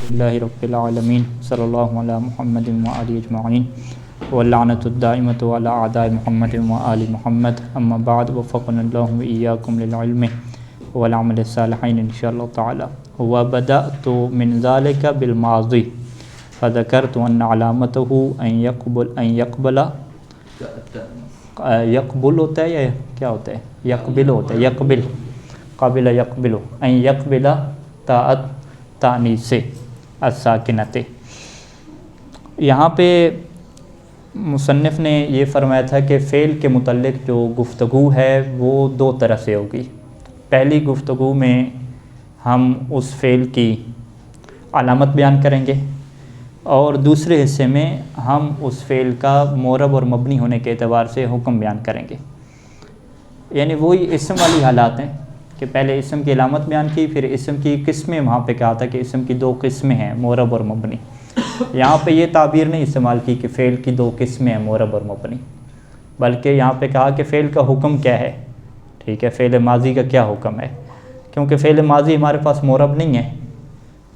للہ رب العالمین صلی اللہ علی محمد وآلہ اجمعین واللعنۃ الدائمۃ علی اعداء محمد وآل محمد اما بعد وفقنا اللہ وإیاکم للعلم والعمل الصالحین انشاءاللہ تعالی وبدأت من ذلك بالماضی فذکرت ان علامته ان یقبل ہوتا ہے یا کیا ہوتا ہے یقبل ہوتا ہے یقبل قابل یقبل ان یقبل طاعت تانیث الساکنۃ۔ یہاں پہ مصنف نے یہ فرمایا تھا کہ فعل کے متعلق جو گفتگو ہے وہ دو طرح سے ہوگی۔ پہلی گفتگو میں ہم اس فعل کی علامت بیان کریں گے اور دوسرے حصے میں ہم اس فعل کا معرب اور مبنی ہونے کے اعتبار سے حکم بیان کریں گے۔ یعنی وہی اسم والی حالات ہیں کہ پہلے اسم کی علامت بیان کی، پھر اسم کی قسمیں، وہاں پہ کہا تھا کہ اسم کی دو قسمیں ہیں معرب اور مبنی۔ یہاں پہ یہ تعبیر نہیں استعمال کی کہ فعل کی دو قسمیں ہیں معرب اور مبنی، بلکہ یہاں پہ کہا کہ فعل کا حکم کیا ہے، ٹھیک ہے، فعل ماضی کا کیا حکم ہے، کیونکہ فعل ماضی ہمارے پاس معرب نہیں ہے،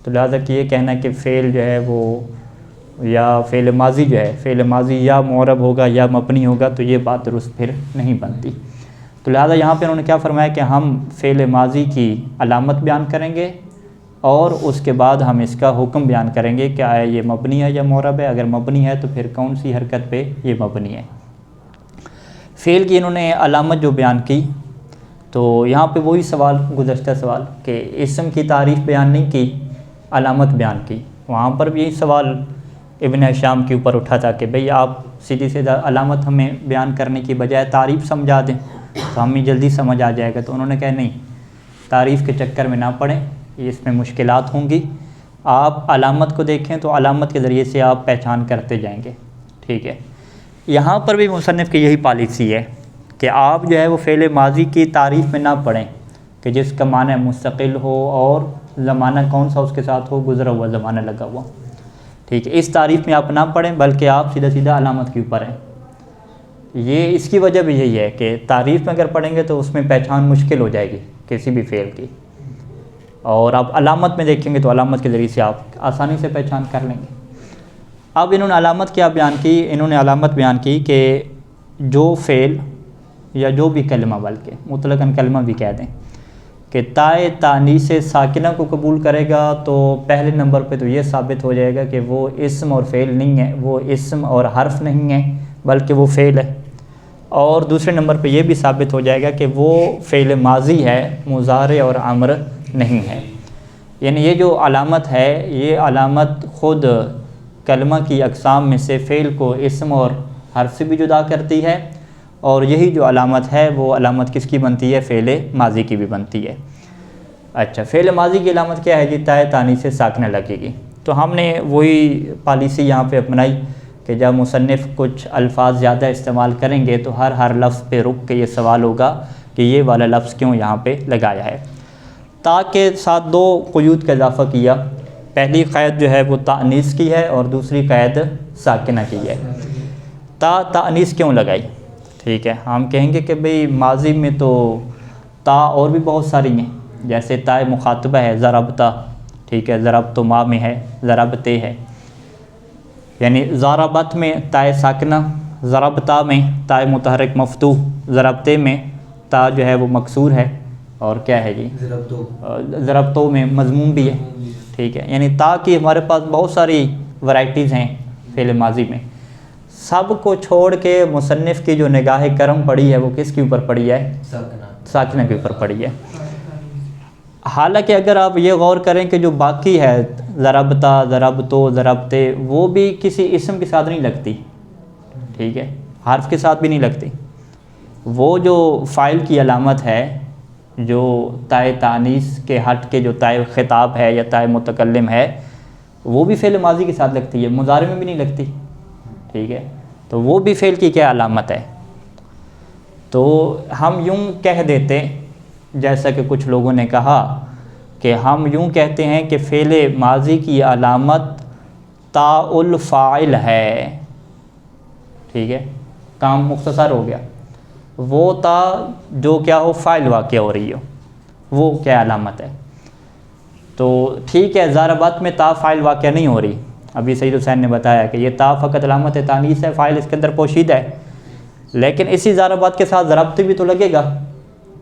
تو لہٰذا کہ یہ کہنا کہ فعل جو ہے وہ یا فعل ماضی جو ہے فعل ماضی یا معرب ہوگا یا مبنی ہوگا تو یہ بات درست پھر نہیں بنتی۔ تو لہٰذا یہاں پہ انہوں نے کیا فرمایا کہ ہم فعل ماضی کی علامت بیان کریں گے اور اس کے بعد ہم اس کا حکم بیان کریں گے کہ آیا یہ مبنی ہے یا معرب ہے، اگر مبنی ہے تو پھر کون سی حرکت پہ یہ مبنی ہے۔ فعل کی انہوں نے علامت جو بیان کی تو یہاں پہ وہی سوال، گزشتہ سوال کہ اسم کی تعریف بیان نہیں کی، علامت بیان کی، وہاں پر بھی یہی سوال ابن ہشام کے اوپر اٹھا تھا کہ بھئی آپ سیدھی سیدھا علامت ہمیں بیان کرنے کی بجائے تعریف سمجھا دیں تو ہمیں جلدی سمجھ آ جائے گا۔ تو انہوں نے کہا نہیں، تعریف کے چکر میں نہ پڑیں، اس میں مشکلات ہوں گی، آپ علامت کو دیکھیں تو علامت کے ذریعے سے آپ پہچان کرتے جائیں گے، ٹھیک ہے۔ یہاں پر بھی مصنف کی یہی پالیسی ہے کہ آپ جو ہے وہ فعل ماضی کی تعریف میں نہ پڑھیں کہ جس کا معنی مستقل ہو اور زمانہ کون سا اس کے ساتھ ہو، گزرا ہوا زمانہ لگا ہوا، ٹھیک ہے، اس تعریف میں آپ نہ پڑھیں بلکہ آپ سیدھا سیدھا علامت کے اوپر ہیں۔ یہ اس کی وجہ بھی یہی ہے کہ تعریف میں اگر پڑھیں گے تو اس میں پہچان مشکل ہو جائے گی کسی بھی فعل کی، اور آپ علامت میں دیکھیں گے تو علامت کے ذریعے سے آپ آسانی سے پہچان کر لیں گے۔ اب انہوں نے علامت کیا بیان کی؟ انہوں نے علامت بیان کی کہ جو فعل یا جو بھی کلمہ، بلکہ مطلقاً کلمہ بھی کہہ دیں، کہ تائے تانیث ساکنہ کو قبول کرے گا تو پہلے نمبر پہ تو یہ ثابت ہو جائے گا کہ وہ اسم اور فعل نہیں ہے، وہ اسم اور حرف نہیں ہے بلکہ وہ فعل ہے، اور دوسرے نمبر پہ یہ بھی ثابت ہو جائے گا کہ وہ فعل ماضی ہے، مضارع اور امر نہیں ہے۔ یعنی یہ جو علامت ہے، یہ علامت خود کلمہ کی اقسام میں سے فعل کو اسم اور حرف سے بھی جدا کرتی ہے، اور یہی جو علامت ہے وہ علامت کس کی بنتی ہے؟ فعل ماضی کی بھی بنتی ہے۔ اچھا، فعل ماضی کی علامت کیا ہے جی؟ تائے تانیث ساکنہ لگے گی۔ تو ہم نے وہی پالیسی یہاں پہ اپنائی کہ جب مصنف کچھ الفاظ زیادہ استعمال کریں گے تو ہر لفظ پہ رک کے یہ سوال ہوگا کہ یہ والا لفظ کیوں یہاں پہ لگایا ہے۔ تا کے ساتھ دو قیود کا اضافہ کیا، پہلی قید جو ہے وہ تانیث کی ہے اور دوسری قید ساکنہ کی ہے۔ تانیث کیوں لگائی؟ ٹھیک ہے، ہم کہیں گے کہ بھئی ماضی میں تو تا اور بھی بہت ساری ہیں، جیسے تائے مخاطبہ ہے ضربتا، ٹھیک ہے، ضربت ما میں ہے، ضربتے ہے، یعنی ضربت میں تائے ساکنہ، ضربتا میں تائے متحرک مفتوح، ضربتے میں تا جو ہے وہ مکسور ہے، اور کیا ہے جی؟ ضربتوں میں مضموم بھی ہے، ٹھیک ہے، یعنی تا کی ہمارے پاس بہت ساری ورائٹیز ہیں فعل ماضی میں۔ سب کو چھوڑ کے مصنف کی جو نگاہ کرم پڑی ہے وہ کس کے اوپر پڑی ہے؟ ساکنہ کے اوپر پڑی ہے۔ حالانکہ اگر آپ یہ غور کریں کہ جو باقی ہے ضربتا، ضربتو، ضربتے، وہ بھی کسی اسم کے ساتھ نہیں لگتی، ٹھیک ہے، حرف کے ساتھ بھی نہیں لگتی۔ وہ جو فاعل کی علامت ہے جو تائے تانیث کے ہٹ کے جو تائے خطاب ہے یا تائے متکلم ہے وہ بھی فعل ماضی کے ساتھ لگتی ہے، مضارع میں بھی نہیں لگتی، ٹھیک ہے، تو وہ بھی فعل کی کیا علامت ہے؟ تو ہم یوں کہہ دیتے، جیسا کہ کچھ لوگوں نے کہا کہ ہم یوں کہتے ہیں کہ فعل ماضی کی علامت تا الفاعل ہے، ٹھیک ہے، کام مختصر ہو گیا، وہ تا جو کیا ہو فاعل واقع ہو رہی ہو، وہ کیا علامت ہے؟ تو ٹھیک ہے ضربت میں تا فاعل واقع نہیں ہو رہی، ابھی سید حسین نے بتایا کہ یہ تا فقط علامت تانیث ہے، فاعل اس کے اندر پوشیدہ ہے، لیکن اسی ضربت کے ساتھ ضربت بھی تو لگے گا،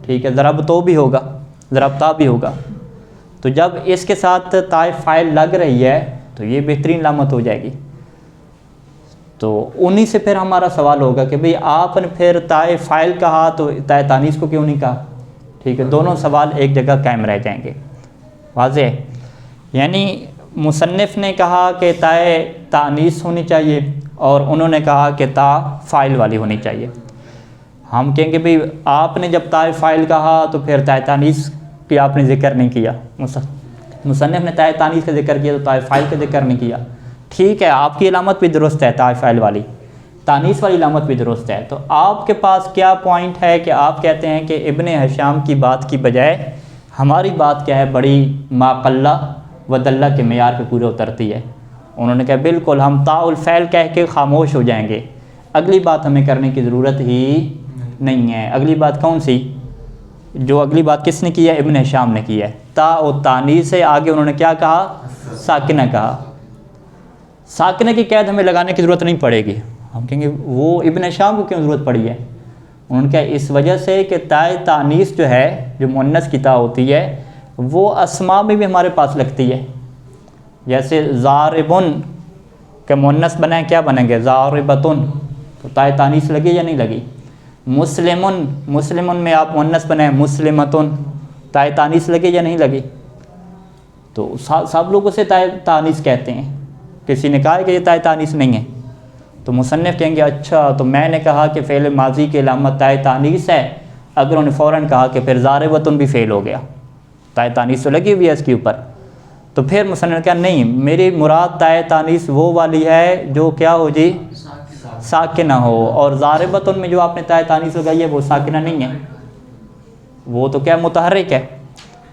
ٹھیک ہے، ضرب تو بھی ہوگا، ضربتا بھی ہوگا، تو جب اس کے ساتھ تا فاعل لگ رہی ہے تو یہ بہترین علامت ہو جائے گی۔ تو انہی سے پھر ہمارا سوال ہوگا کہ بھئی آپ نے پھر تا فاعل کہا تو تا تانیث کو کیوں نہیں کہا؟ ٹھیک ہے، دونوں سوال ایک جگہ قائم رہ جائیں گے۔ واضح؟ یعنی مصنف نے کہا کہ تا تانیث ہونی چاہیے اور انہوں نے کہا کہ تا فاعل والی ہونی چاہیے۔ ہم کہیں گے بھئی آپ نے جب تا فاعل کہا تو پھر تا تانیث کی آپ نے ذکر نہیں کیا، مصنف نے تا تانیث کا ذکر کیا تو تا فاعل کا ذکر نہیں کیا۔ ٹھیک ہے، آپ کی علامت بھی درست ہے، تا فاعل والی، تانیث والی علامت بھی درست ہے، تو آپ کے پاس کیا پوائنٹ ہے کہ آپ کہتے ہیں کہ ابن ہشام کی بات کی بجائے ہماری بات کیا ہے، بڑی ما قلہ و دلہ کے معیار پہ پورے اترتی ہے؟ انہوں نے کہا بالکل ہم تا الفعل کہہ کے خاموش ہو جائیں گے، اگلی بات ہمیں کرنے کی ضرورت ہی نہیں ہے۔ اگلی بات کون سی؟ جو اگلی بات کس نے کی ہے؟ ابن ہشام نے کی ہے۔ تا و تانیث سے آگے انہوں نے کیا کہا؟ ساکنہ کہا۔ ساکنہ کی قید ہمیں لگانے کی ضرورت نہیں پڑے گی، ہم کہیں گے وہ ابن ہشام کو کیوں ضرورت پڑی ہے؟ انہوں نے کہا اس وجہ سے کہ تا تانیث جو ہے، جو مؤنث کی تا ہوتی ہے، وہ اسماء میں بھی ہمارے پاس لگتی ہے، جیسے ضاربن کہ مؤنث بنائیں کیا بنیں گے؟ ضاربتن، تو تا تانیث لگی یا نہیں لگی؟ مسلمن، مسلمن میں آپ مؤنث بنائیں مسلمتن، تا تانیث لگی یا نہیں لگی؟ تو سب لوگ اسے تا تانیث کہتے ہیں، کسی نے کہا کہ یہ تا تانیث نہیں ہے، تو مصنف کہیں گے اچھا تو میں نے کہا کہ فعل ماضی کی علامت تا تانیث ہے، اگر انہوں نے فوراً کہا کہ پھر ضاربتن بھی فعل ہو گیا، تا تانیث تو لگی ہوئی ہے اس کے اوپر، تو پھر مصنف نے کہا نہیں، میری مراد تا تانیث وہ والی ہے جو کیا ہو جی؟ ساکنہ ہو، اور ضاربتن میں جو آپ نے تا تانیث لگائی ہے وہ ساکنہ نہیں ہے، وہ تو کیا متحرک ہے،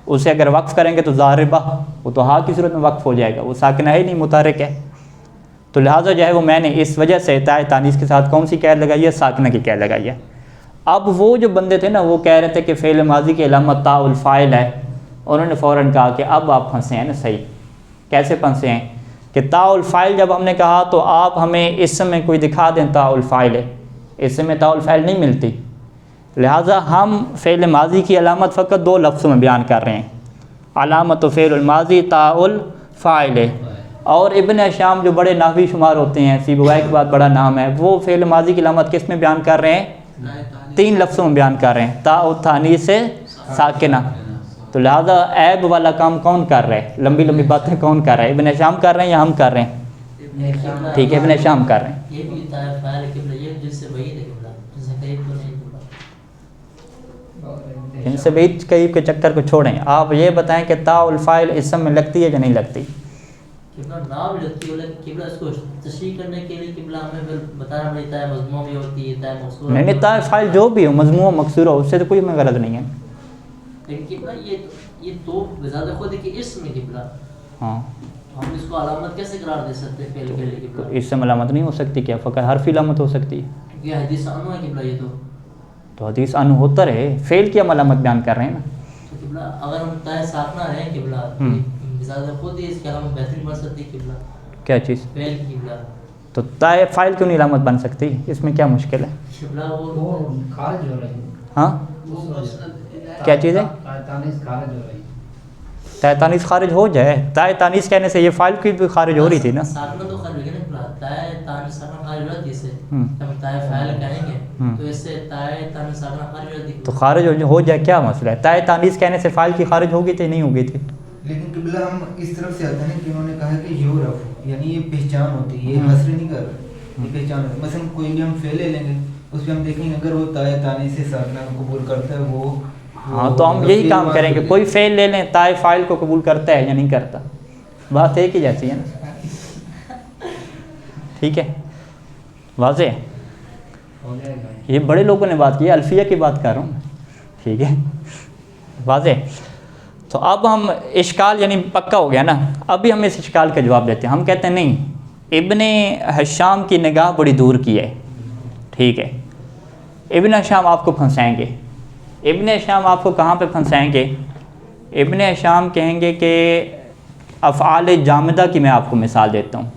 اسے اگر وقف کریں گے تو ضاربہ، وہ تو ہا کی صورت میں وقف ہو جائے گا، وہ ساکنہ ہے نہیں، متحرک ہے، تو لہٰذا جو ہے وہ میں نے اس وجہ سے تا تانیث کے ساتھ کون سی قید لگائی ہے؟ ساکنہ کی قید لگائی ہے۔ اب وہ جو بندے تھے نا وہ کہہ رہے تھے کہ فعل ماضی کی علامت تا الفاعل ہے، انہوں نے فوراً کہا کہ اب آپ پھنسے ہیں نا، صحیح، کیسے پھنسے ہیں کہ تا الفاعل جب ہم نے کہا تو آپ ہمیں اسم میں کوئی دکھا دیں تا الفاعل ہے، اسم میں تا الفاعل نہیں ملتی، لہٰذا ہم فعل ماضی کی علامت فقط دو لفظوں میں بیان کر رہے ہیں، علامت و فعل الماضی تا الفاعل ہے، اور ابن ہشام جو بڑے نحوی شمار ہوتے ہیں، سیبویہ کے بعد بڑا نام ہے، وہ فعل ماضی کی علامت کس میں بیان کر رہے ہیں؟ تین لفظوں میں بیان کر رہے ہیں، تا و تانیث سے ساکنہ، تو لہذا عیب والا کام کون کر رہے ہیں؟ لمبی لمبی باتیں کون کر رہے ہیں؟ ابن ہشام کر رہے ہیں یا ہم کر رہے ہیں؟ ٹھیک ہے، ابن ہشام کر رہے ہیں۔ ان سے بعید قریب کے چکر کو چھوڑیں، آپ یہ بتائیں کہ تا الفاعل اسم میں لگتی ہے یا نہیں لگتی؟ نام لگتی ہے، لیکن قبلہ اس کو تشریح کرنے کے لیے قبلہ ہمیں بتانا پڑتا ہے، مضموع بھی ہوتی ہے، تا مقصور نہیں، تا فاعل جو بھی ہو، مضموع مقصور ہو، اس سے تو کوئی ہمیں غرض نہیں ہے، لیکن قبلہ یہ تو زیادہ خود ہے کہ اسم ہے قبلہ، ہاں ہم اس کو علامت کیسے قرار دے سکتے ہیں فعل کے لیے قبلہ؟ اسم علامت نہیں ہو سکتی کیا؟ فقط حرفی علامت ہو سکتی ہے، یہ حدیث عنہ ہے قبلہ، یہ تو حدیث عنہ ہوتا رہے، فعل کی ہم علامت بیان کر رہے ہیں نا، تو قبلہ اگر ہم تا ساکنہ رہیں قبلہ زیادہ خود ہی اس کی علامت بہترین بن سکتی ہے قبلہ، کیا چیز؟ فعل کی قبلہ، تو تا فاعل کیوں نہیں علامت بن سکتی؟ اس میں کیا مشکل ہے؟ قبلہ وہ خارج ہو رہی ہے، ہاں کیا چیز ہے؟ تانیث خارج ہو رہی ہے، تا تانیث خارج ہو جائے، تا تانیث کہنے سے یہ فاعل کی بھی خارج ہو رہی تھی نا، ساکنہ تو خارج ہو گیا نا قبلہ، تا تانیث ساکنہ خارج ہو جاتی ہے، اس سے ہم تا فاعل کہیں گے تو اس سے تا تانیث ساکنہ خارج ہو جاتی ہے، تو خارج ہو جائے کیا مسئلہ ہے؟ تا تانیث کہنے سے فاعل کی خارج ہو گئی تھی نہیں ہو گئی تھی؟ لیکن قبلہ ہم اس طرف سے آتے ہیں کہ انہوں نے کہا کہ یورف، یعنی یہ پہچان ہوتی ہے، یہ حصر نہیں کر رہے، یہ پہچان ہوتی ہے، مثلا کوئی بھی ہم فعل لے لیں گے اس پہ ہم دیکھیں گے اگر وہ تا تانیث سے ساکنہ کو قبول کرتا ہے وہ ہاں تو ہم یہی کام کریں گے، کوئی فعل لے لیں تا فاعل کو قبول کرتا ہے یا نہیں کرتا، بات ایک ہی جیسی ہے نا، ٹھیک ہے، واضح ہے؟ ہو جائے گا، یہ بڑے لوگوں نے بات کی ہے، الفیہ کی بات کر رہا ہوں، ٹھیک ہے، واضح۔ تو اب ہم اشکال یعنی پکا ہو گیا نا، ابھی ہم اس اشکال کا جواب دیتے ہیں، ہم کہتے ہیں نہیں، ابن ہشام کی نگاہ بڑی دور کی ہے، ٹھیک ہے، ابن ہشام آپ کو پھنسائیں گے، ابن ہشام آپ کو کہاں پہ پھنسائیں گے ابن ہشام کہیں گے کہ افعال جامدہ کی میں آپ کو مثال دیتا ہوں،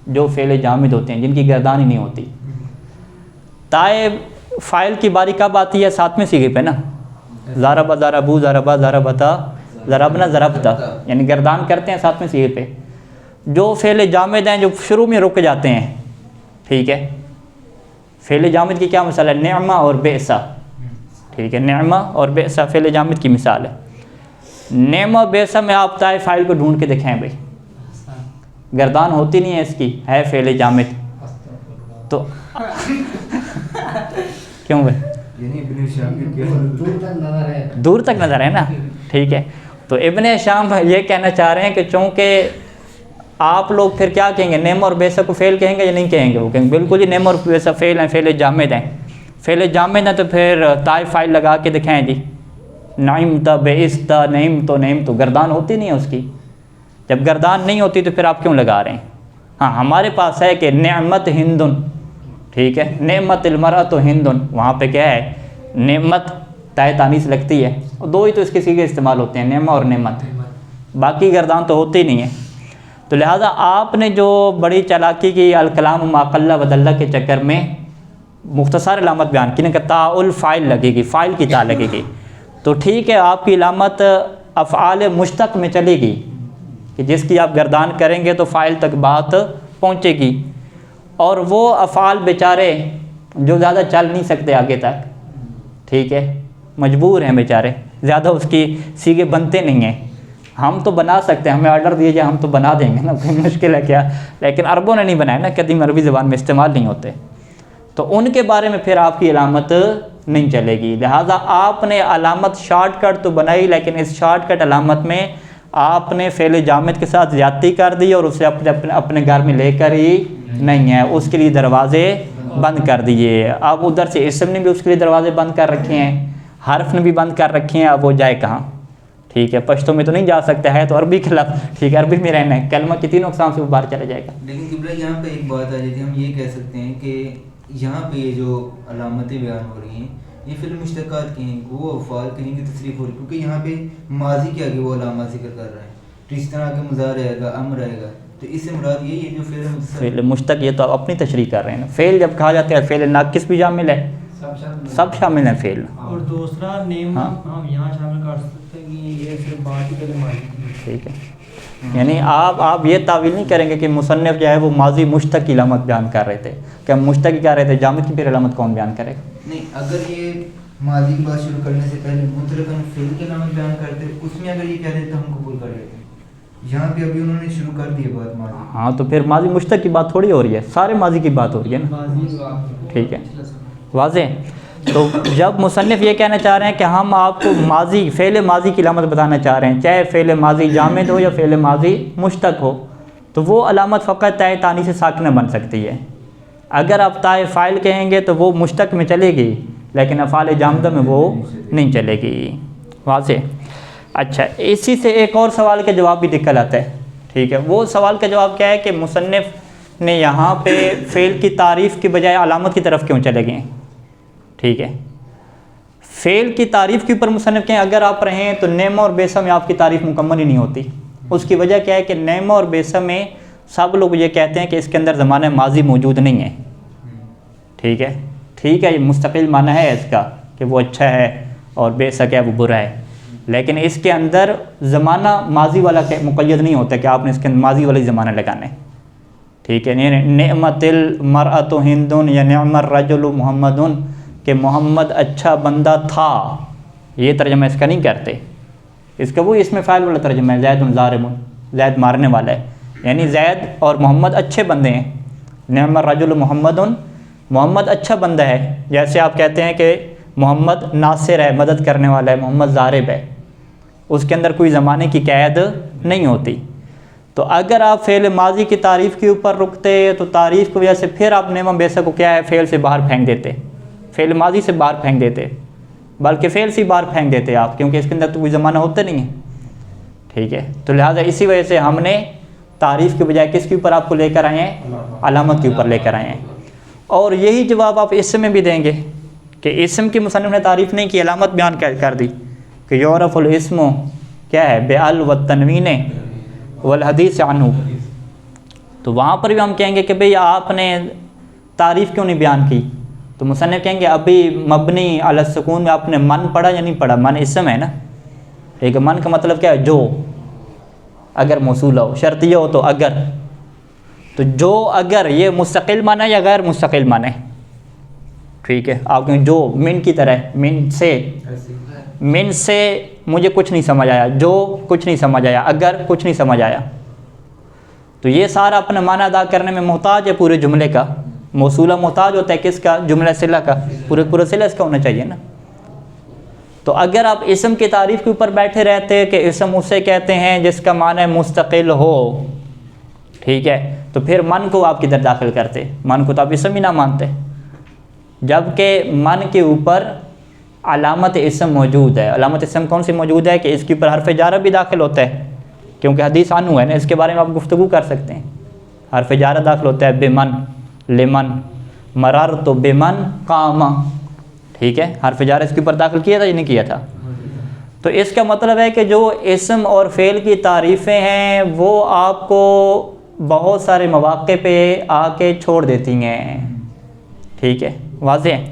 جو فعل جامد ہوتے ہیں جن کی گردان ہی نہیں ہوتی. تائے فاعل کی باری کب آتی ہے؟ 7ویں صیغے پہ نا، ضرب ضربو ضربا ضربتا ضربنا ضربتا، یعنی گردان کرتے ہیں 7ویں صیغے پہ. جو فعل جامد ہیں جو شروع میں رک جاتے ہیں، ٹھیک ہے، فعل جامد کی کیا مثال ہے؟ نعمہ اور بئسا، ٹھیک ہے، نعمہ اور بئسا فعل جامد کی مثال ہے. نعمہ اور بئسا میں آپ تائے فاعل کو ڈھونڈ کے دکھائیں بھائی، گردان ہوتی نہیں ہے اس کی، ہے فعل جامد. تو کیوں بھائی؟ یعنی ابن ہشام کی دور تک نظر ہے. دور تک نظر ہے نا، ٹھیک ہے. تو ابن ہشام یہ کہنا چاہ رہے ہیں کہ چونکہ آپ لوگ پھر کیا کہیں گے، نعمہ اور بئسا کو فعل کہیں گے یا نہیں کہیں گے؟ وہ کہیں گے بالکل جی نعمہ اور بئسا فعل ہیں، فعل جامد ہیں. فعل جامد ہیں تو پھر تائے فاعل لگا کے دکھائیں جی، نعمتا بئستا نعم تو گردان ہوتی نہیں ہے اس کی. جب گردان نہیں ہوتی تو پھر آپ کیوں لگا رہے ہیں؟ ہاں ہمارے پاس ہے کہ نعمت ہندن، ٹھیک ہے، نعمت المرأۃ ہندن، وہاں پہ کیا ہے؟ نعمت تائے تانیث لگتی ہے، اور دو ہی تو اس کے صیغے استعمال ہوتے ہیں، نعمہ اور نعمت، باقی گردان تو ہوتی نہیں ہے. تو لہٰذا آپ نے جو بڑی چالاکی کی الکلام ما قل ودل کے چکر میں مختصر علامت بیان کی نا کہ تاء فاعل لگے گی، فاعل کی تا لگے گی، تو ٹھیک ہے آپ کی علامت افعال مشتق میں چلے گی کہ جس کی آپ گردان کریں گے تو فاعل تک بات پہنچے گی. اور وہ افعال بیچارے جو زیادہ چل نہیں سکتے آگے تک، ٹھیک ہے، مجبور ہیں بیچارے، زیادہ اس کی صیغے بنتے نہیں ہیں. ہم تو بنا سکتے ہیں، ہمیں آرڈر دیے جائے ہم تو بنا دیں گے نا، کوئی مشکل ہے کیا؟ لیکن عربوں نے نہیں بنایا نا، قدیم عربی زبان میں استعمال نہیں ہوتے، تو ان کے بارے میں پھر آپ کی علامت نہیں چلے گی. لہٰذا آپ نے علامت شارٹ کٹ تو بنائی، لیکن اس شارٹ کٹ علامت میں آپ نے فعل جامد کے ساتھ زیادتی کر دی اور اسے اپنے گھر میں لے کر ہی نہیں ہے، اس کے لیے دروازے بند کر دیے. اب ادھر سے اسم نے بھی اس کے لیے دروازے بند کر رکھے ہیں، حرف نے بھی بند کر رکھے ہیں، اب وہ جائے کہاں؟ ٹھیک ہے، پشتو میں تو نہیں جا سکتا ہے، تو عربی کے لفظ، ٹھیک ہے، عربی میں رہنا ہے، کلمہ کی تینوں اقسام سے وہ باہر چلا جائے گا. لیکن قبلہ یہاں پہ ایک بات آ جاتی ہے، ہم یہ کہہ سکتے ہیں کہ یہاں پہ یہ جو علامتیں بیان ہو رہی ہیں یہ فعل مشتقات کی ہیں، وہ افعال کی نہیں تصریف ہو رہی، کیونکہ یہاں پہ ماضی کے آگے وہ علامہ ذکر کر رہے ہیں، تو اس طرح آگے مضارع آئے گا، امر آئے گا، تو اس سے مراد یہ جو فعل مشتق، یہ تو آپ اپنی تشریح کر رہے ہیں نا. فعل جب کہا جاتا ہے فعل ناقص بھی شامل ہے، سب شامل ہیں فعل. اور دوسرا نعمہ ہم یہاں شامل کر سکتے ہیں کہ یہ صرف بات کی کلمہ ہے، ٹھیک ہے. یعنی آپ یہ تعویل نہیں کریں گے کہ مصنف جو ہے وہ ماضی مشتق کی علامت بیان کر رہے تھے، کہ ہم مشتق کی کہہ رہے تھے، جامد کی پھر علامت کون بیان کرے گا؟ نہیں، اگر یہ ماضی کی بات شروع کرنے سے پہلے مطلقاً فعل کی علامت بیان کرتے، اس میں اگر یہ کہہ دیتے تو ہم قبول کر لیتے. یہاں پہ ابھی انہوں نے شروع کر دی بات ماضی. ہاں تو پھر ماضی مشتق کی بات تھوڑی ہو رہی ہے، سارے ماضی کی بات ہو رہی ہے نا، ٹھیک ہے، واضح. تو جب مصنف یہ کہنا چاہ رہے ہیں کہ ہم آپ کو ماضی فعل ماضی کی علامت بتانا چاہ رہے ہیں، چاہے فعل ماضی جامد ہو یا فعل ماضی مشتق ہو، تو وہ علامت فقط تائے تانیث ساکنہ بن سکتی ہے. اگر آپ تائے فاعل کہیں گے تو وہ مشتق میں چلے گی، لیکن افعال جامدہ میں وہ نہیں چلے گی. واضح. اچھا، اسی سے ایک اور سوال کا جواب بھی نکل آتا ہے، ٹھیک ہے. وہ سوال کا جواب کیا ہے کہ مصنف نے یہاں پہ فعل کی تعریف کی بجائے علامت کی طرف کیوں چلے گئے؟ ٹھیک ہے، فعل کی تعریف کے اوپر مصنف کہیں اگر آپ رہیں تو نعمہ اور بئسا میں آپ کی تعریف مکمل ہی نہیں ہوتی. اس کی وجہ کیا ہے کہ نعمہ اور بئسا میں سب لوگ یہ کہتے ہیں کہ اس کے اندر زمانہ ماضی موجود نہیں ہے. ٹھیک ہے، ٹھیک ہے، یہ مستقل معنی ہے اس کا کہ وہ اچھا ہے اور بئسا کیا وہ برا ہے، لیکن اس کے اندر زمانہ ماضی والا مقید نہیں ہوتا کہ آپ نے اس کے ماضی والا زمانہ لگانا ہے. ٹھیک ہے، نعمت المرأۃ ہندن یا نعم الرجل محمد، کہ محمد اچھا بندہ تھا، یہ ترجمہ اس کا نہیں کرتے. اس کا وہ اس میں فاعل والا ترجمہ ہے، زید ضارب، زید مارنے والا ہے، یعنی زید اور محمد اچھے بندے ہیں. نعم الرجل محمد، محمد اچھا بندہ ہے. جیسے آپ کہتے ہیں کہ محمد ناصر ہے، مدد کرنے والا ہے، محمد ضارب ہے، اس کے اندر کوئی زمانے کی قید نہیں ہوتی. تو اگر آپ فعل ماضی کی تعریف کے اوپر رکتے تو تعریف کی وجہ سے پھر آپ نعمہ بئسا کو کیا ہے فعل سے باہر پھینک دیتے، فعل ماضی سے باہر پھینک دیتے، بلکہ فعل سے باہر پھینک دیتے آپ، کیونکہ اس کے اندر تو کوئی زمانہ ہوتا نہیں ہے. ٹھیک ہے، تو لہٰذا اسی وجہ سے ہم نے تعریف کے بجائے کس کے اوپر آپ کو لے کر آئے ہیں؟ علامت کے اوپر لے کر آئے ہیں. اور یہی جواب آپ اسم میں بھی دیں گے کہ اسم کی مصنف نے تعریف نہیں کی، علامت بیان کر دی کہ یعرف الاسم کیا ہے بِال والتنوین والحدیث عنہ. تو وہاں پر بھی ہم کہیں گے کہ بھئی آپ نے تعریف کیوں نہیں بیان کی؟ تو مصنف کہیں گے ابھی مبنی علی السکون میں آپ نے من پڑھا یا نہیں پڑھا؟ من اسم ہے نا. ٹھیک ہے، من کا مطلب کیا ہے؟ جو، اگر موصول ہو، شرطیہ ہو تو اگر. تو جو اگر یہ مستقل معنی ہے یا غیر مستقل معنی ہے؟ ٹھیک ہے، آپ کہیں جو من کی طرح، من سے مجھے کچھ نہیں سمجھ آیا، جو کچھ نہیں سمجھ آیا، اگر کچھ نہیں سمجھ آیا. تو یہ سارا اپنا معنی ادا کرنے میں محتاج ہے پورے جملے کا. موصولہ محتاج ہوتا ہے کس کا؟ جملہ صلہ کا. پورے صلہ اس کا ہونا چاہیے نا. تو اگر آپ اسم کی تعریف کے اوپر بیٹھے رہتے کہ اسم اسے کہتے ہیں جس کا معنی مستقل ہو، ٹھیک ہے، تو پھر من کو آپ کدھر داخل کرتے؟ من کو تو آپ اسم ہی نہ مانتے، جبکہ من کے اوپر علامت اسم موجود ہے. علامت اسم کون سی موجود ہے؟ کہ اس کے اوپر حرف جارہ بھی داخل ہوتا ہے، کیونکہ حدیث عنہ ہے نا، اس کے بارے میں آپ گفتگو کر سکتے ہیں. حرف جارہ داخل ہوتا ہے بمن، لمن، مررت بمن قام. ٹھیک ہے، حرف جارہ اس کے اوپر داخل کیا تھا یا نہیں کیا تھا؟ تو اس کا مطلب ہے کہ جو اسم اور فعل کی تعریفیں ہیں وہ آپ کو بہت سارے مواقع پہ آ کے چھوڑ دیتی ہیں. ٹھیک ہے، واضح ہے.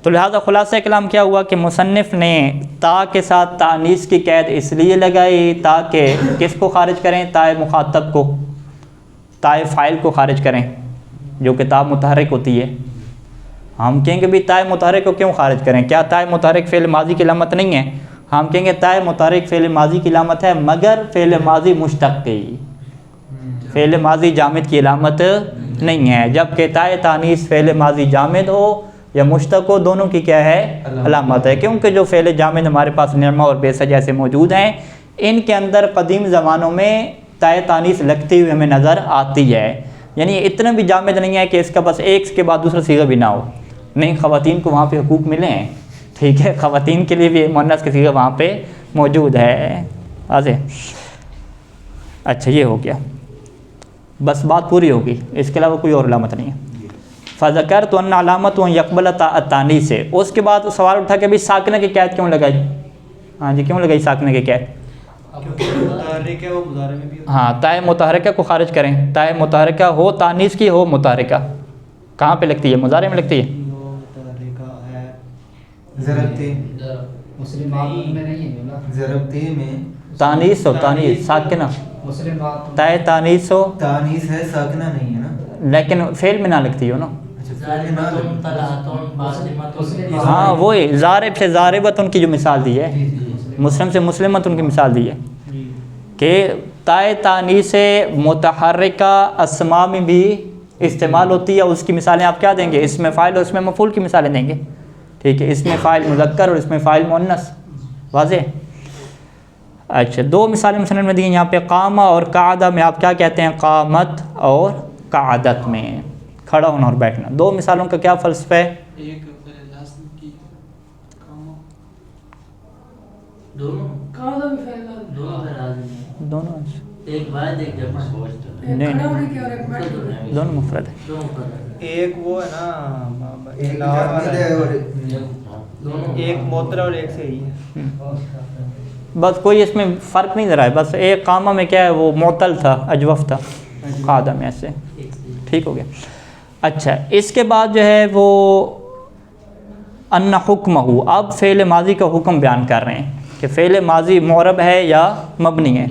تو لہٰذا خلاصہ کلام کیا ہوا کہ مصنف نے تا کے ساتھ تانیث کی قید اس لیے لگائی تاکہ کس کو خارج کریں؟ تائے مخاطب کو، تائے فاعل کو خارج کریں، جو کہ تا متحرک ہوتی ہے. ہم کہیں گے بھی تائے متحرک کو کیوں خارج کریں؟ کیا تائے متحرک فعل ماضی کی علامت نہیں ہے؟ ہم کہیں گے تائے متحرک فعل ماضی کی علامت ہے، مگر فعل ماضی مشتق کی، فعل ماضی جامد کی علامت نہیں ہے. جبکہ تائے تانیث فعل ماضی جامد ہو یا مشتق ہو، دونوں کی کیا ہے؟ علامت ہے. کیونکہ جو فعل جامد ہمارے پاس نعمہ اور بیسا جیسے موجود ہیں، ان کے اندر قدیم زمانوں میں تائے تانیث لگتی ہوئی ہمیں نظر آتی ہے. یعنی اتنا بھی جامد نہیں ہے کہ اس کا بس ایک کے بعد دوسرا صیغہ بھی نہ ہو. نہیں، خواتین کو وہاں پہ حقوق ملے ہیں. ٹھیک ہے، خواتین کے لیے بھی مؤنث کا صیغہ وہاں پہ موجود ہے. واضح؟ اچھا، یہ ہو گیا، بس بات پوری ہوگی، اس کے علاوہ کوئی اور علامت نہیں ہے. فذکرت ان علامت یقبل التانیث سے. اس کے بعد سوال اٹھا کہ بھی ساکنہ کی قید کیوں لگائی؟ ہاں جی، کیوں لگائی ساکنہ کی قید؟ متحرک ہے وہ مضارع میں بھی ہوتا ہے. ہاں، تائے متحرکہ کو خارج کریں. تائے متحرکہ ہو تانیث کی، ہو متحرکہ. کہاں پہ لگتی ہے؟ مضارع میں لگتی ہے. متحرکہ ہے ضربتے مسلمات میں نہیں ہے نا، ضربتے میں تانیث ہو، تانیث ساکنہ، مسلمات تائے تانیث ہو تانیث ہے، ساکنہ نہیں ہے نا. لیکن فعل میں نہ لگتی ہو نا. ظالمتون طلعتون باسمتون. ہاں، وہی ضارب سے ضاربت ان کی جو مثال دی ہے، مسلم سے مسلمت ان کی مثال دی ہے کہ تائے تانیث متحرکہ اسماء میں بھی استعمال ہوتی ہے. اس کی مثالیں آپ کیا دیں گے؟ اس میں فاعل اور اس میں مفعول کی مثالیں دیں گے. ٹھیک ہے، اس میں فاعل مذکر اور اس میں فاعل مؤنث. واضح؟ اچھا، دو مثالیں مصنف نے دی ہیں یہاں پہ. قامہ اور قعدہ میں آپ کیا کہتے ہیں؟ قامت اور قعدت میں کھڑا ہونا اور بیٹھنا. دو مثالوں کا کیا فلسفہ ہے؟ ایک لازم کی دونوں پہ لازم ہے. دونوں ایک واحد ایک جمع. نہیں، دونوں مفرد ہے. دونوں پر ایک وہ ہے نا ایک جامد ہے اور ایک موتر اور ایک صحیح ہے. بس کوئی اس میں فرق نہیں ذرا ہے. بس ایک قامہ میں کیا ہے وہ معطل تھا، اجوف تھا، قعدہ میں ایسے. ٹھیک ہو گیا. اچھا، اس کے بعد جو ہے وہ ان حکمہ، اب فعل ماضی کا حکم بیان کر رہے ہیں کہ فعل ماضی معرب ہے یا مبنی ہے.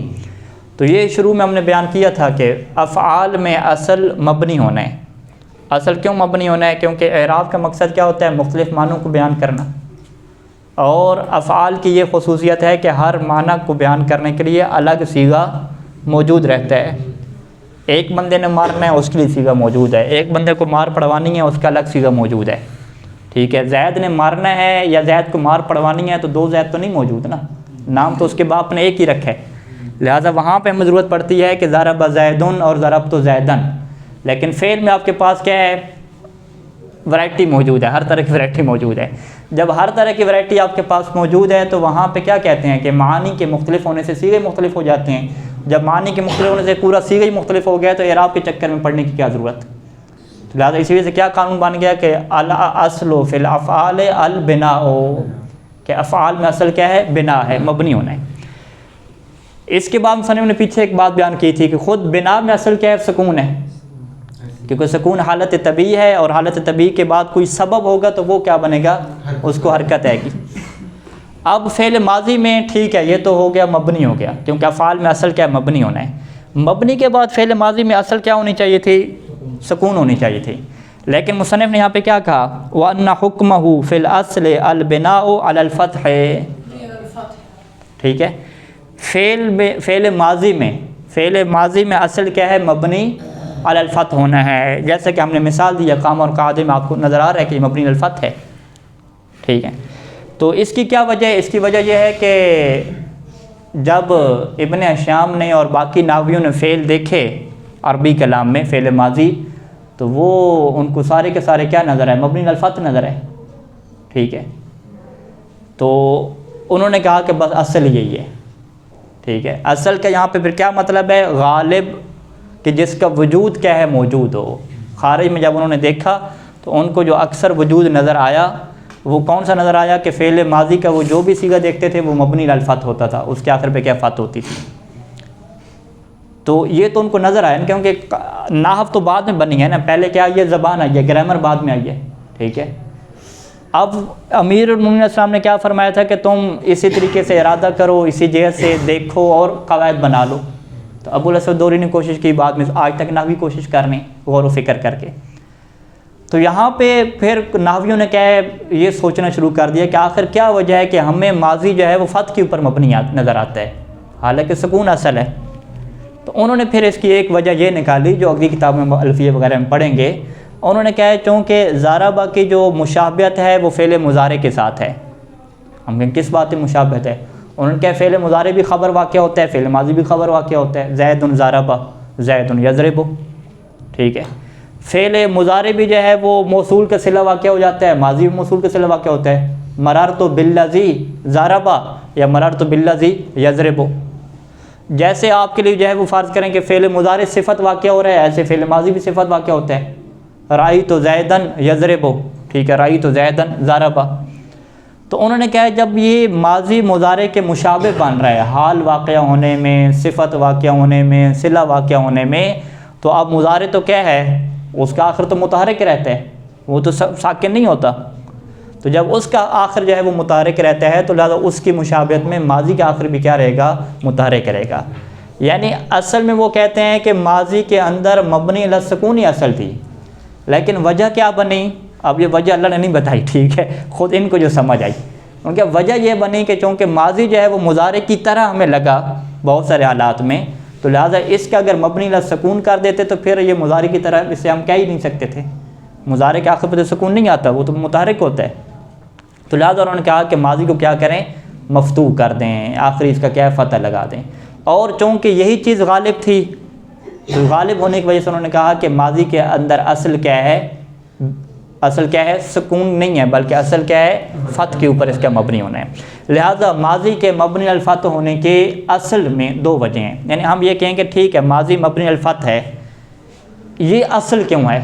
تو یہ شروع میں ہم نے بیان کیا تھا کہ افعال میں اصل مبنی ہونا ہے. اصل کیوں مبنی ہونا ہے؟ کیونکہ اعراب کا مقصد کیا ہوتا ہے؟ مختلف معنوں کو بیان کرنا. اور افعال کی یہ خصوصیت ہے کہ ہر معنی کو بیان کرنے کے لیے الگ صیغہ موجود رہتا ہے. ایک بندے نے مارنا ہے، اس کے لیے صیغہ موجود ہے. ایک بندے کو مار پڑوانی ہے، اس کا الگ صیغہ موجود ہے. ٹھیک ہے، زید نے مارنا ہے یا زید کو مار پڑوانی ہے تو دو زید تو نہیں موجود نا، نام تو اس کے باپ نے ایک ہی رکھا ہے. لہٰذا وہاں پہ ہمیں ضرورت پڑتی ہے کہ ضرب زیدن اور ضربت زیدن. لیکن فعل میں آپ کے پاس کیا ہے؟ ورائٹی موجود ہے، ہر طرح کی ورائٹی موجود ہے. جب ہر طرح کی ورائٹی آپ کے پاس موجود ہے تو وہاں پہ کیا کہتے ہیں کہ معانی کے مختلف ہونے سے صیغے مختلف ہو جاتے ہیں. جب معنی کے مختلف ہونے سے پورا صیغہ ہی مختلف ہو گیا تو اعراب کے چکر میں پڑھنے کی کیا ضرورت؟ لہٰذا اسی وجہ سے کیا قانون بن گیا کہ الاصل فی الافعال البناء، کہ افعال میں اصل کیا ہے؟ بنا ہے، مبنی ہونا ہے. اس کے بعد مصنف نے پیچھے ایک بات بیان کی تھی کہ خود بنا میں اصل کیا ہے؟ سکون ہے، کیونکہ سکون حالت طبیعی ہے، اور حالت طبیعی کے بعد کوئی سبب ہوگا تو وہ کیا بنے گا؟ اس کو حرکت آئے گی۔ اب فعل ماضی میں ٹھیک ہے، یہ تو ہو گیا مبنی ہو گیا، کیونکہ افعال میں اصل کیا ہے؟ مبنی ہونا ہے۔ مبنی کے بعد فعل ماضی میں اصل کیا ہونی چاہیے تھی؟ سکون ہونی چاہیے تھی، لیکن مصنف نے یہاں پہ کیا کہا؟ وَأَنَّ حُكْمَهُ فِي الْأَصْلِ الْبِنَاءُ عَلَى الْفَتْحِ، ٹھیک ہے؟ فعل ماضی میں اصل کیا ہے؟ مبنی علی الفتح ہونا ہے، جیسے کہ ہم نے مثال دی قام اور قاعدے میں آپ کو نظر آ رہا ہے کہ مبنی علی الفتح ہے، ٹھیک ہے؟ تو اس کی کیا وجہ ہے؟ اس کی وجہ یہ ہے کہ جب ابن ہشام نے اور باقی نحویوں نے فعل دیکھے عربی کلام میں فعل ماضی، تو وہ ان کو سارے کے سارے کیا نظر ہے؟ مبنی علی الفتح نظر ہے، ٹھیک ہے؟ تو انہوں نے کہا کہ بس اصل یہی ہے، ٹھیک ہے؟ اصل کا یہاں پہ پھر کیا مطلب ہے؟ غالب کہ جس کا وجود کیا ہے؟ موجود ہو۔ خارج میں جب انہوں نے دیکھا تو ان کو جو اکثر وجود نظر آیا وہ کون سا نظر آیا؟ کہ فعل ماضی کا وہ جو بھی صیغہ دیکھتے تھے وہ مبنی علی الفتح ہوتا تھا، اس کے آخر پہ کیا فتح ہوتی تھی۔ تو یہ تو ان کو نظر آیا، کیونکہ نحو تو بعد میں بنی ہے نا، پہلے کیا آئی ہے؟ زبان آئی ہے، گرامر بعد میں آئی ہے، ٹھیک ہے؟ اب امیر المومنین السلام نے کیا فرمایا تھا کہ تم اسی طریقے سے ارادہ کرو، اسی جہت سے دیکھو اور قواعد بنا لو۔ تو ابو الاسود دوری نے کوشش کی، بعد میں آج تک نحوی کوشش کرنی غور و فکر کر کے۔ تو یہاں پہ پھر نحویوں نے کیا ہے؟ یہ سوچنا شروع کر دیا کہ آخر کیا وجہ ہے کہ ہمیں ماضی جو ہے وہ فتح کے اوپر مبنی نظر آتا ہے، حالانکہ سکون اصل ہے۔ تو انہوں نے پھر اس کی ایک وجہ یہ نکالی جو اگلی کتاب میں الفیہ وغیرہ میں پڑھیں گے۔ انہوں نے کہا ہے چونکہ ضربہ کی جو مشابہت ہے وہ فعل مضارع کے ساتھ ہے۔ ہم کہیں کس بات میں مشابہت ہے؟ انہوں نے کہا فعل مضارع بھی خبر واقع ہوتا ہے، فعل ماضی بھی خبر واقع ہوتا ہے۔ زید ضربہ، زید یضرب، ٹھیک ہے؟ فعل مضارع بھی جو ہے وہ موصول کا صلہ واقع ہو جاتا ہے، ماضی بھی موصول کا صلہ واقع ہوتا ہے۔ مررت بالذی ضربہ یا مررت بالذی یضرب، جیسے آپ کے لیے جو ہے وہ فرض کریں کہ فعل مضارع صفت واقع ہو رہا ہے، ایسے فعل ماضی بھی صفت واقع ہوتا ہے۔ رأیت زیدن یضرب، ٹھیک ہے؟ رأیت زیدن ضربہ۔ تو انہوں نے کہا جب یہ ماضی مضارع کے مشابہ بن رہا ہے حال واقعہ ہونے میں، صفت واقعہ ہونے میں، صلہ واقعہ ہونے میں، تو اب مضارع تو کیا ہے؟ اس کا آخر تو متحرک رہتا ہے، وہ تو ساکن نہیں ہوتا۔ تو جب اس کا آخر جو ہے وہ متحرک رہتا ہے تو لہذا اس کی مشابہت میں ماضی کا آخر بھی کیا رہے گا؟ متحرک رہے گا۔ یعنی اصل میں وہ کہتے ہیں کہ ماضی کے اندر مبنی علی السکون ہی اصل تھی، لیکن وجہ کیا بنی؟ اب یہ وجہ اللہ نے نہیں بتائی، ٹھیک ہے؟ خود ان کو جو سمجھ آئی، ان کی وجہ یہ بنی کہ چونکہ ماضی جو ہے وہ مضارع کی طرح ہمیں لگا بہت سارے حالات میں، تو لہٰذا اس کا اگر مبنی علی السکون کر دیتے تو پھر یہ مضارع کی طرح اسے ہم کہہ ہی نہیں سکتے تھے۔ مضارع کے آخر پہ تو سکون نہیں آتا، وہ تو متحرک ہوتا ہے۔ تو لہٰذا انہوں نے کہا کہ ماضی کو کیا کریں؟ مفتوح کر دیں، آخری اس کا کیا ہے؟ فتح لگا دیں۔ اور چونکہ یہی چیز غالب تھی، تو غالب ہونے کی وجہ سے انہوں نے کہا کہ ماضی کے اندر اصل کیا ہے؟ اصل کیا ہے؟ سکون نہیں ہے، بلکہ اصل کیا ہے؟ فتح کے اوپر اس کا مبنی ہونا ہے۔ لہٰذا ماضی کے مبنی علی الفتح ہونے کے اصل میں دو وجہ ہیں۔ یعنی ہم یہ کہیں کہ ٹھیک ہے ماضی مبنی علی الفتح ہے، یہ اصل کیوں ہے؟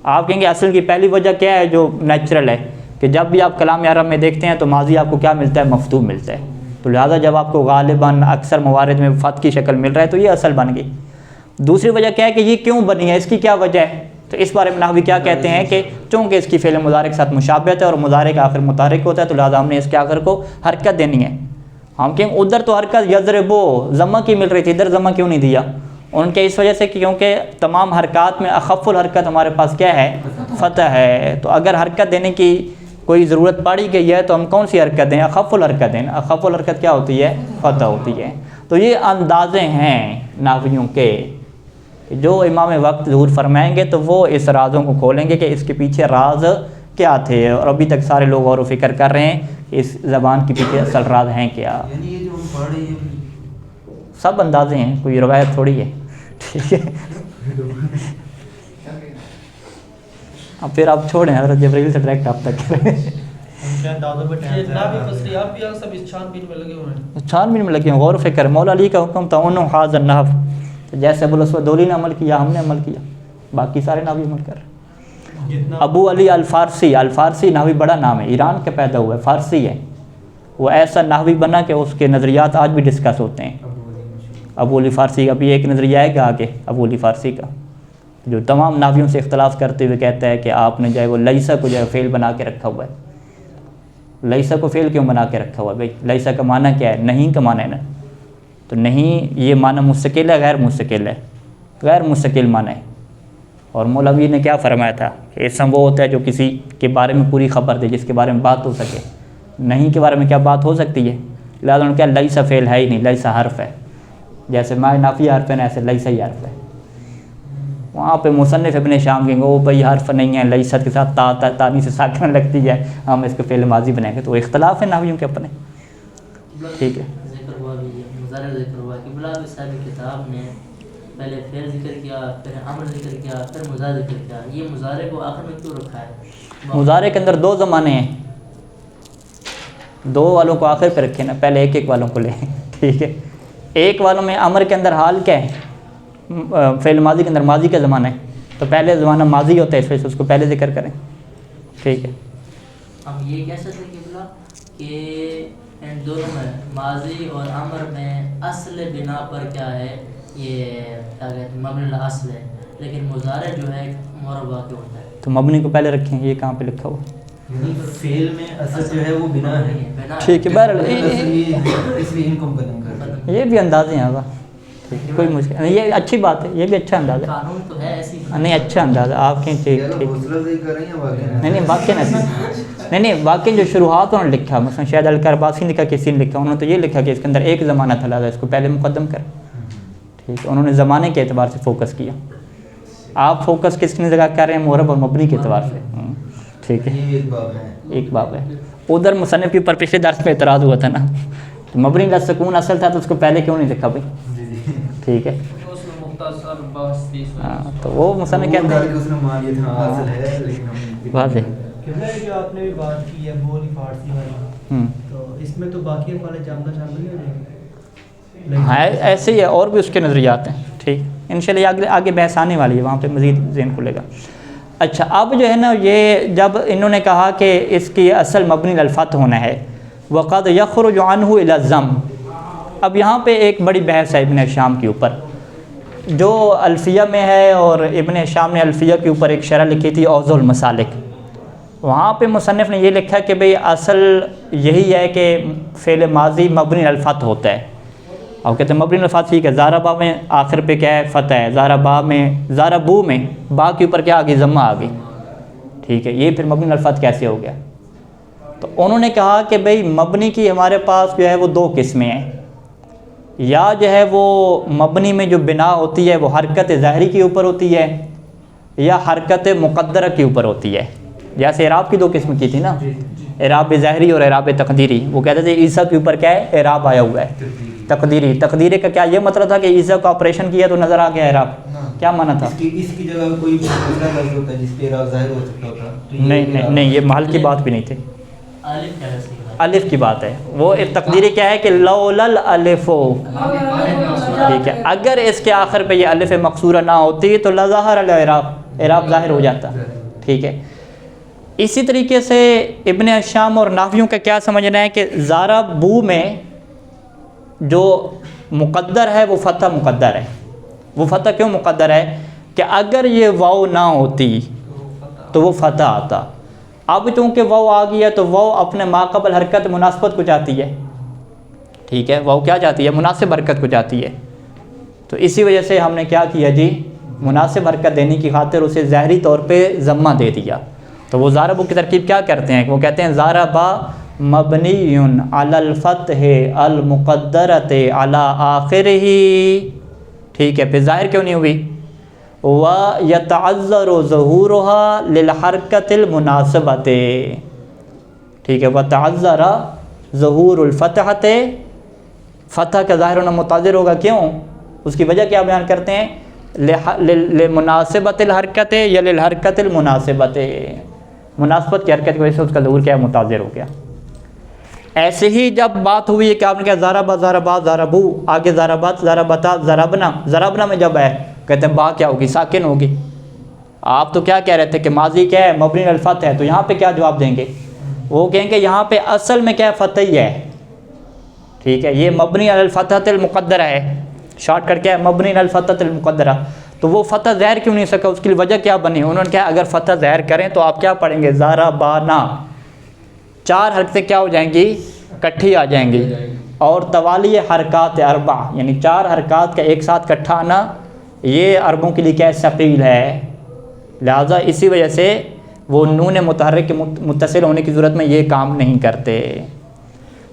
آپ کہیں گے اصل کی پہلی وجہ کیا ہے جو نیچرل ہے کہ جب بھی آپ کلام عرب میں دیکھتے ہیں تو ماضی آپ کو کیا ملتا ہے؟ مفتوح ملتا ہے۔ تو لہٰذا جب آپ کو غالباً اکثر موارد میں فتح کی شکل مل رہا ہے تو یہ اصل بن گئی۔ دوسری وجہ کیا ہے کہ یہ کیوں بنی ہے، اس کی کیا وجہ ہے؟ تو اس بارے میں نحوی کیا کہتے ہیں کہ چونکہ اس کی فعل مضارع کے ساتھ مشابہت ہے اور مضارع کا آخر متحرک ہوتا ہے تو لہٰذا ہم نے اس کے آخر کو حرکت دینی ہے۔ ہم کہیں ادھر تو حرکت یضربو ضمہ کی مل رہی تھی، ادھر ضمہ کیوں نہیں دیا؟ ان کے اس وجہ سے کہ کیونکہ تمام حرکات میں اخف الحرکت ہمارے پاس کیا ہے؟ فتح ہے۔ تو اگر حرکت دینے کی کوئی ضرورت پڑی گئی ہے تو ہم کون سی حرکت دیں؟ اخف الحرکت دیں۔ اخف الحرکت کیا ہوتی ہے؟ فتح ہوتی ہے۔ تو یہ اندازے ہیں نحویوں کے، جو امام وقت ظہور فرمائیں گے تو وہ اس رازوں کو کھولیں گے کہ اس کے پیچھے راز کیا تھے، اور ابھی تک سارے لوگ غور و فکر کر رہے ہیں اس زبان کے پیچھے اصل راز ہیں کیا۔ یعنی یہ جو ہم پڑھ رہے ہیں سب اندازے ہیں، کوئی روایت تھوڑی ہے، ٹھیک ہے؟ اب پھر آپ چھوڑیں، حضرت جبرائیل سے ڈائریکٹ آپ تک کریں۔ چھان بین میں لگے ہیں، غور و فکر۔ مولا علی کا حکم تھا انہوں حاضر نحو، جیسے ابو الاسود دولی نے عمل کیا ہم نے عمل کیا، باقی سارے نحوی عمل کر رہے ہیں۔ ابو علی الفارسی، الفارسی نحوی بڑا نام ہے، ایران کے پیدا ہوا ہے، فارسی ہے۔ وہ ایسا نحوی بنا کہ اس کے نظریات آج بھی ڈسکس ہوتے ہیں، ابو علی فارسی کا بھی ایک نظریہ ہے کہ آگے ابو علی فارسی کا جو تمام نحویوں سے اختلاف کرتے ہوئے کہتا ہے کہ آپ نے جو ہے وہ لیسا کو جو ہے فعل بنا کے رکھا ہوا ہے۔ لیسا کو فعل کیوں بنا کے رکھا ہوا ہے بھائی؟ لیسا کا معنی کیا ہے؟ نہیں کا معنی ہے نا، تو نہیں یہ معنی مستقل ہے غیر مستقل ہے؟ غیر مستقل معنی ہے۔ اور مولوی نے کیا فرمایا تھا کہ اسم وہ ہوتا ہے جو کسی کے بارے میں پوری خبر دے، جس کے بارے میں بات ہو سکے۔ نہیں کے بارے میں کیا بات ہو سکتی ہے؟ لہٰذا انہوں نے کیا لیسا فعل ہے ہی نہیں، لیسا حرف ہے، جیسے ما نافی حرف ہے نا ایسے لیسا ہی حرف ہے۔ وہاں پہ مصنف ابن شام کہیں گے وہ بھائی حرف نہیں ہے، لیست کے ساتھ تانی سے ساکن لگتی ہے، ہم اس کو فعل ماضی بنائیں گے، تو اختلاف ہے نحویوں کے اپنے، ٹھیک ہے۔ ذکر ہوا بھی مضارع ذکر ہوا کہ بلال صاحب کتاب نے پہلے فعل ذکر کیا، پھر امر ذکر کیا، پھر مضارع ذکر کیا، یہ مضارع کو آخر میں کیوں رکھا ہے؟ مضارع کے اندر دو زمانے ہیں، دو والوں کو آخر پہ رکھے نا، پہلے ایک ایک والوں کو لیں، ٹھیک ہے۔ ایک والوں میں امر کے اندر حال کیا ہے؟ فعل ماضی کے اندر ماضی کا زمانہ ہے، تو پہلے زمانہ ماضی ہوتا ہے، اس وجہ سے اس کو پہلے ذکر کریں، ٹھیک ہے۔ ہم یہ کہہ سکتے ہیں کہ بلا کہ ان دونوں میں ماضی اور امر میں اصل بنا پر کیا ہے، یہ کیا کہتے ہیں مبنی الاصل ہے، لیکن مضارع جو ہے مربع کے ہوتا ہے، تو مبنی کو پہلے رکھیں، یہ کہاں پہ لکھا ہوا؟ یعنی فعل میں اصل جو ہے وہ بنا ہے، ٹھیک ہے، بہرحال اس لیے ان کو مقدم کر یہ بھی اندازے ہیں آگا، کوئی مشکل نہیں، یہ اچھی بات ہے، یہ بھی اچھا انداز ہے، قانون تو ہے ایسی نہیں اچھا انداز ہے آپ کے، ٹھیک ٹھیک، نہیں واقعی نہیں واقعی جو شروحات انہوں نے لکھا، مثلا شاید الکرباسی نے لکھا، کسی نے لکھا، انہوں نے تو یہ لکھا کہ اس کے اندر ایک زمانہ تھا، لہٰذا اس کو پہلے مقدم کر، ٹھیک ہے، انہوں نے زمانے کے اعتبار سے فوکس کیا، آپ فوکس کس کی جگہ کر رہے ہیں؟ معرب اور مبنی کے اعتبار سے، ٹھیک ہے، ایک باب ہے۔ ادھر مصنف کے اوپر پچھلے درس میں اعتراض ہوا تھا نا، تو مبنی للسکون اصل تھا تو اس کو پہلے کیوں نہیں لکھا بھائی؟ ٹھیک ہے، ہاں تو وہ مصنف کہتے ہیں واضح جو آپ نے بھی بات کی ہے ابو علی فارسی والی، تو اس میں تو باقی والے جامدہ شامل نہیں ہو جائیں گے؟ ہاں ایسے ہی ہے، اور بھی اس کے نظریات ہیں، ٹھیک، انشاءاللہ آگے بحث آنے والی ہے، وہاں پہ مزید ذہن کھلے گا۔ اچھا اب جو ہے نا، یہ جب انہوں نے کہا کہ اس کی اصل مبنی للفتح ہونا ہے، وقد یخرج عنہ الی الضم، اب یہاں پہ ایک بڑی بحث ہے ابن شام کے اوپر، جو الفیہ میں ہے، اور ابن شام نے الفیہ کے اوپر ایک شرح لکھی تھی اوضح المسالک، وہاں پہ مصنف نے یہ لکھا کہ بھئی اصل یہی ہے کہ فعل ماضی مبنی الفتح ہوتا ہے، اور کہتے ہیں مبنی الفتح ٹھیک ہے، ضربہ میں آخر پہ کیا ہے؟ فتح ہے، ضربو میں با کے اوپر کیا آ گئی؟ ضمہ آ گئی، ٹھیک ہے، یہ پھر مبنی الفتح کیسے ہو گیا؟ تو انہوں نے کہا کہ بھئی مبنی کی ہمارے پاس جو ہے وہ دو قسمیں ہیں، یا جو ہے وہ مبنی میں جو بنا ہوتی ہے وہ حرکت ظاہری کے اوپر ہوتی ہے، یا حرکت مقدرہ کے اوپر ہوتی ہے، جیسے اعراب کی دو قسم کی تھی نا، اعراب ظاہری اور اعراب تقدیری، وہ کہتے تھے عیسیٰ کے اوپر کیا ہے؟ اعراب آیا ہوا ہے تقدیری کا کیا یہ مطلب تھا کہ عیسیٰ کا آپریشن کیا تو نظر آ گیا اعراب، کیا معنی تھا؟ اس کی جگہ کوئی دوسرا لفظ ہوتا ہے جس پہ اعراب ظاہر ہو سکتا تھا، نہیں یہ محل کی بات بھی نہیں تھی، الف کیا ہے؟ الف کی بات ہے، وہ تقدیری کیا ہے کہ لولا الالف، ٹھیک ہے، اگر اس کے آخر پہ یہ الف مقصورہ نہ ہوتی تو لظہر الاعراب، اعراب ظاہر ہو جاتا، ٹھیک ہے۔ اسی طریقے سے ابن شام اور نحویوں کا کیا سمجھنا ہے کہ ضربو میں جو مقدر ہے وہ فتح مقدر ہے، وہ فتح کیوں مقدر ہے؟ کہ اگر یہ واو نہ ہوتی تو وہ فتح آتا، اب چونکہ واو آ گیا تو واو اپنے ماقبل حرکت مناسبت کو جاتی ہے، ٹھیک ہے، واو کیا جاتی ہے؟ مناسب حرکت کو جاتی ہے، تو اسی وجہ سے ہم نے کیا کیا جی؟ مناسب حرکت دینے کی خاطر اسے ظاہری طور پہ ضمہ دے دیا، تو وہ ضاربو کی ترکیب کیا کرتے ہیں؟ وہ کہتے ہیں ضاربا مبنی علی الفتح المقدرۃ علی آخرہ، ٹھیک ہے، پھر ظاہر کیوں نہیں ہوئی؟ وَيَتَعَذَّرُ ظُهُورُهَا لِلْحَرْكَةِ الْمُنَاسِبَةِ، ٹھیک ہے، وَتَعَذَّرَ ظُهُورُ الْفَتْحَةِ، فتح کا ظاہر ہونا متعذر ہوگا، کیوں؟ اس کی وجہ کیا بیان کرتے ہیں؟ لِمُنَاسِبَةِ الْحَرْكَةِ یا لِلْحَرْكَةِ الْمُنَاسِبَةِ، مناسبت کی حرکت کی وجہ سے اس کا ظہور کیا ہے؟ متعذر ہو گیا۔ ایسے ہی جب بات ہوئی ہے کہ آپ نے کہا ضربا ضربا ضربو، آگے ضربت ضربتا ضربنا، ضربنا میں جب ہے کہتے ہیں با کیا ہوگی؟ ساکن ہوگی۔ آپ تو کیا کہہ رہے تھے کہ ماضی کیا ہے؟ مبنی الفتح ہے، تو یہاں پہ کیا جواب دیں گے؟ وہ کہیں گے یہاں پہ اصل میں کیا فتح ہی ہے، ٹھیک ہے، یہ مبنی الفتحۃ المقدرہ ہے، شارٹ کٹ کیا ہے مبنی علی الفتح المقدرہ. تو وہ فتح ظاہر کیوں نہیں سکا, اس کی وجہ کیا بنی؟ انہوں نے کہا اگر فتح ظاہر کریں تو آپ کیا پڑھیں گے, ضربانا, 4 حرکتیں کیا ہو جائیں گی, کٹھی آ جائیں گی. اور توالی حرکات اربع یعنی 4 حرکات کا ایک ساتھ کٹھا آنا یہ عربوں کے لیے کیا ثقیل ہے, لہٰذا اسی وجہ سے وہ نون متحرک کے متصل ہونے کی صورت میں یہ کام نہیں کرتے.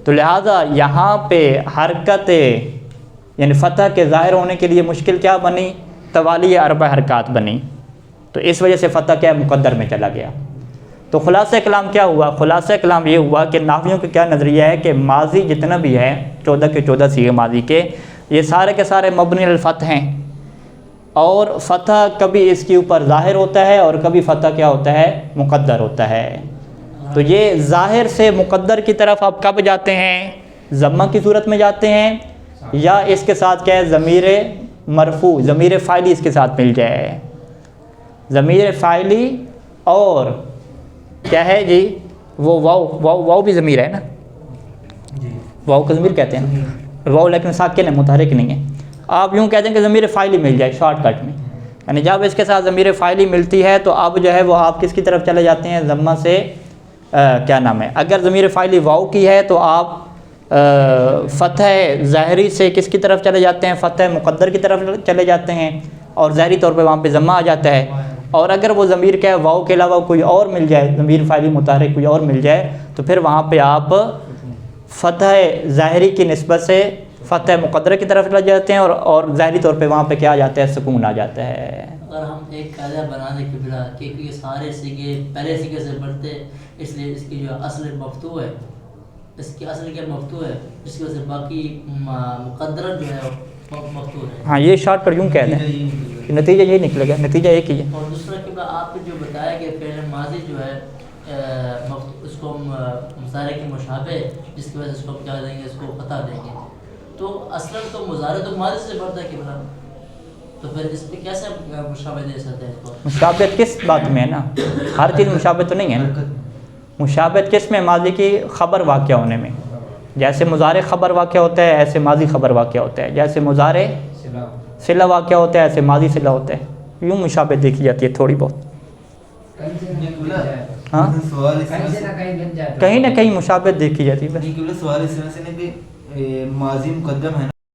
تو لہٰذا یہاں پہ حرکت یعنی فتح کے ظاہر ہونے کے لیے مشکل کیا بنی, توالی اربع حرکات بنی. تو اس وجہ سے فتح کیا مقدر میں چلا گیا. تو خلاصہ کلام کیا ہوا, خلاصہ کلام یہ ہوا کہ نحویوں کا کیا نظریہ ہے کہ ماضی جتنا بھی ہے 14 کے 14 صیغے ماضی کے, یہ سارے کے سارے مبنی علی الفتح ہیں, اور فتح کبھی اس کے اوپر ظاہر ہوتا ہے اور کبھی فتح کیا ہوتا ہے, مقدر ہوتا ہے. تو یہ ظاہر سے مقدر کی طرف آپ کب جاتے ہیں, ضمہ کی صورت میں جاتے ہیں, یا اس کے ساتھ کیا ہے ضمیر مرفوع, ضمیر فاعلی اس کے ساتھ مل جائے, ضمیر فاعلی. اور کیا ہے جی وہ واو بھی ضمیر ہے نا, واو کا ضمیر کہتے ہیں, واو لیکن ساکن ہے, متحرک نہیں ہے. آپ یوں کہتے ہیں کہ ضمیر فاعلی مل جائے شارٹ کٹ میں, یعنی جب اس کے ساتھ ضمیر فاعلی ملتی ہے تو اب جو ہے وہ آپ کس کی طرف چلے جاتے ہیں, ضمہ سے کیا نام ہے, اگر ضمیر فاعلی واو کی ہے تو آپ فتح ظاہری سے کس کی طرف چلے جاتے ہیں, فتح مقدر کی طرف چلے جاتے ہیں, اور ظاہری طور پہ وہاں پہ ضمہ آ جاتا ہے. اور اگر وہ ضمیر کیا ہے واو کے علاوہ کوئی اور مل جائے, ضمیر فاعلی متحرک کوئی اور مل جائے, تو پھر وہاں پہ آپ فتح ظاہری کی نسبت سے فتح مقدر کی طرف چلے جاتے ہیں, اور ظاہری طور پہ وہاں پہ کیا آ جاتا ہے, سکون آ جاتا ہے. اگر ہم ایک قاعدہ بنا دیں کہ بلا کہ یہ سارے سیگے پہلے سیگے سے بڑھتے, اس لیے اس کی جو اصل مفتوح ہے, اس کی اصل کیا مفتوح ہے, اس کی وجہ سے باقی مقدر جو ہے مفتوح ہے. ہاں یہ شارٹ کٹ یوں کہہ دیں, نتیجہ یہی نکلے گا, نتیجہ ایک ہی ہے. اور دوسرا کہ آپ نے جو بتایا کہ فعل ماضی جو ہے اس کو ہم مضارع کے مشابہ, جس کی وجہ سے اس کو کیا دیں گے, اس کو فتح دیں گے. تو اصلا تو مضارع تو ماضی سے بڑھتا ہے کہ بلا, تو پھر اس پہ کیسے مشابہ دے سکتے ہیں اس کو؟ مشابہت کس بات میں ہے نا, ہر چیز مشابہت تو نہیں ہے نا. مشابہت کس میں, ماضی کی خبر واقع ہونے میں. جیسے مضارع خبر واقع ہوتا ہے ایسے ماضی خبر واقع ہوتا ہے, جیسے مضارع صلہ واقع ہوتا ہے ایسے ماضی صلہ ہوتا ہے. یوں مشابہت دیکھی جاتی ہے تھوڑی بہت. ہاں کہیں نہ کہیں مشابہت دیکھی جاتی ہے. سوال اس طرح سے نہیں کہ ماضی مقدم ہے